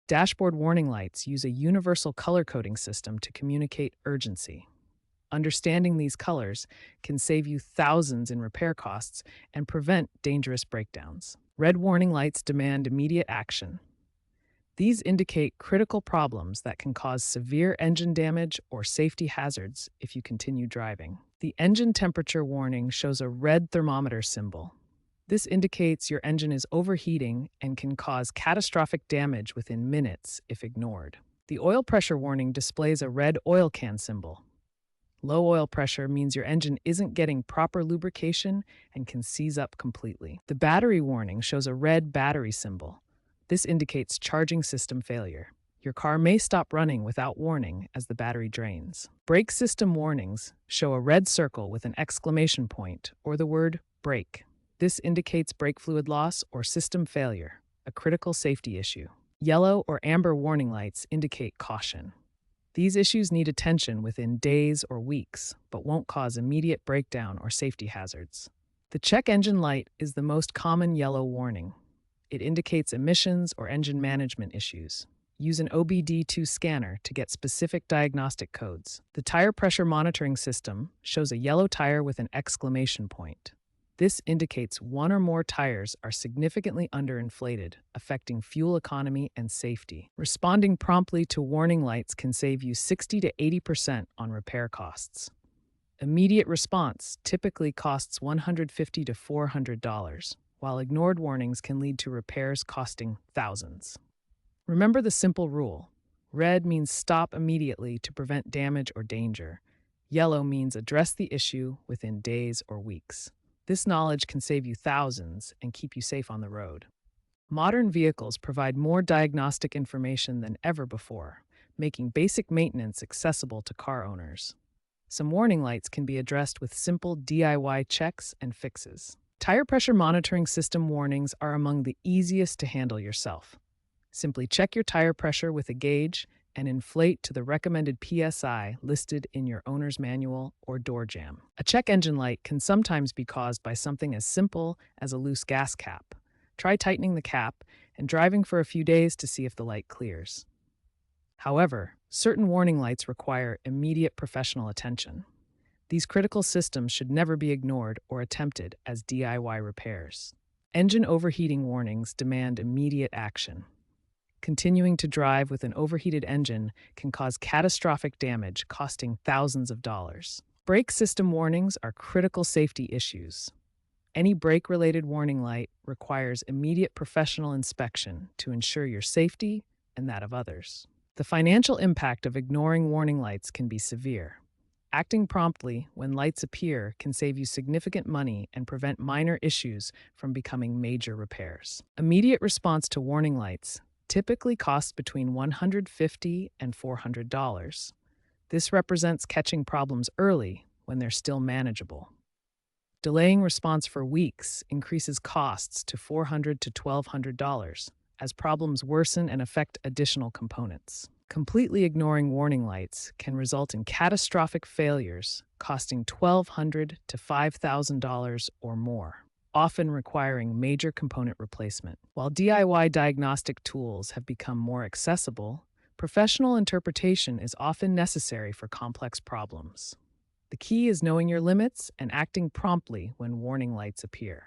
Dashboard warning lights use a universal color coding system to communicate urgency. Understanding these colors can save you thousands in repair costs and prevent dangerous breakdowns. Red warning lights demand immediate action. These indicate critical problems that can cause severe engine damage or safety hazards if you continue driving. The engine temperature warning shows a red thermometer symbol. This indicates your engine is overheating and can cause catastrophic damage within minutes if ignored. The oil pressure warning displays a red oil can symbol. Low oil pressure means your engine isn't getting proper lubrication and can seize up completely. The battery warning shows a red battery symbol. This indicates charging system failure. Your car may stop running without warning as the battery drains. Brake system warnings show a red circle with an exclamation point or the word brake. This indicates brake fluid loss or system failure, a critical safety issue. Yellow or amber warning lights indicate caution. These issues need attention within days or weeks, but won't cause immediate breakdown or safety hazards. The check engine light is the most common yellow warning. It indicates emissions or engine management issues. Use an OBD2 scanner to get specific diagnostic codes. The tire pressure monitoring system shows a yellow tire with an exclamation point. This indicates one or more tires are significantly underinflated, affecting fuel economy and safety. Responding promptly to warning lights can save you 60 to 80% on repair costs. Immediate response typically costs $150 to $400, while ignored warnings can lead to repairs costing thousands. Remember the simple rule. Red means stop immediately to prevent damage or danger. Yellow means address the issue within days or weeks. This knowledge can save you thousands and keep you safe on the road. Modern vehicles provide more diagnostic information than ever before, making basic maintenance accessible to car owners. Some warning lights can be addressed with simple DIY checks and fixes. Tire pressure monitoring system warnings are among the easiest to handle yourself. Simply check your tire pressure with a gauge and inflate to the recommended PSI listed in your owner's manual or door jamb. A check engine light can sometimes be caused by something as simple as a loose gas cap. Try tightening the cap and driving for a few days to see if the light clears. However, certain warning lights require immediate professional attention. These critical systems should never be ignored or attempted as DIY repairs. Engine overheating warnings demand immediate action. Continuing to drive with an overheated engine can cause catastrophic damage, costing thousands of dollars. Brake system warnings are critical safety issues. Any brake-related warning light requires immediate professional inspection to ensure your safety and that of others. The financial impact of ignoring warning lights can be severe. Acting promptly when lights appear can save you significant money and prevent minor issues from becoming major repairs. Immediate response to warning lights typically costs between $150 and $400. This represents catching problems early when they're still manageable. Delaying response for weeks increases costs to $400 to $1,200 as problems worsen and affect additional components. Completely ignoring warning lights can result in catastrophic failures costing $1,200 to $5,000 or more, often requiring major component replacement. While DIY diagnostic tools have become more accessible, professional interpretation is often necessary for complex problems. The key is knowing your limits and acting promptly when warning lights appear.